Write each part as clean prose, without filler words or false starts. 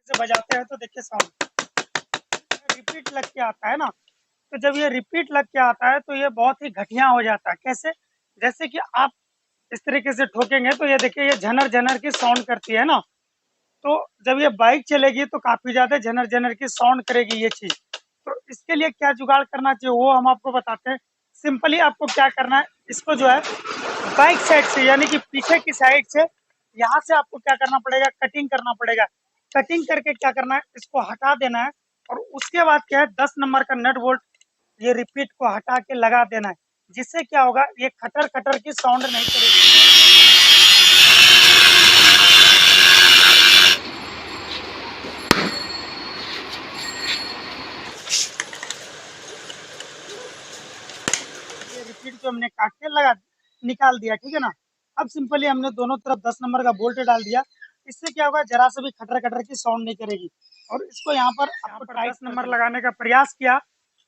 से बजाते हैं तो देखिए साउंड रिपीट लग के आता है ना। तो जब ये रिपीट लग के आता है तो ये बहुत ही घटिया हो जाता है। कैसे? जैसे कि आप इस तरीके से ठोकेंगे तो ये देखिए ये झनर झनर की साउंड करती है ना। तो जब ये बाइक चलेगी तो काफी ज्यादा झनर झनर की साउंड करेगी ये चीज। तो इसके लिए क्या जुगाड़ करना चाहिए वो हम आपको बताते हैं। सिंपली आपको क्या करना है, इसको जो है बाइक साइड से यानी कि पीछे की साइड से यहाँ से आपको क्या करना पड़ेगा, कटिंग करना पड़ेगा। कटिंग करके क्या करना है, इसको हटा देना है। और उसके बाद क्या है, 10 नंबर का नट बोल्ट ये रिपीट को हटा के लगा देना है। जिससे क्या होगा, ये खटर खटर की साउंड नहीं करेगी। ये रिपीट जो हमने काट के लगा निकाल दिया, ठीक है ना। अब सिंपली हमने दोनों तरफ 10 नंबर का बोल्ट डाल दिया। इससे क्या होगा, जरा से भी खटर खटर की साउंड नहीं करेगी। और इसको यहाँ पर आपको 10 नंबर लगाने का प्रयास किया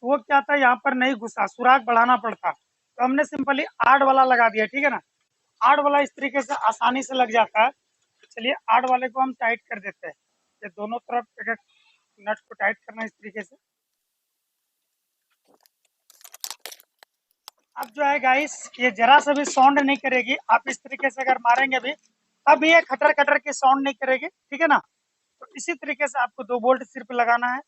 तो वो क्या था, यहाँ पर नहीं घुसा, सुराग बढ़ाना पड़ता। तो हमने सिंपली 8 वाला लगा दिया, ठीक है ना। 8 वाला इस तरीके से आसानी से लग जाता है। तो चलिए 8 वाले को हम टाइट कर देते हैं। ये दोनों तरफ एक एक नट को टाइट करना इस तरीके से। अब जो है गाइस, ये जरा सा भी साउंड नहीं करेगी। आप इस तरीके से अगर मारेंगे भी तब ये खटर खटर की साउंड नहीं करेगी, ठीक है ना। तो इसी तरीके से आपको 2 बोल्ट सिर्फ लगाना है।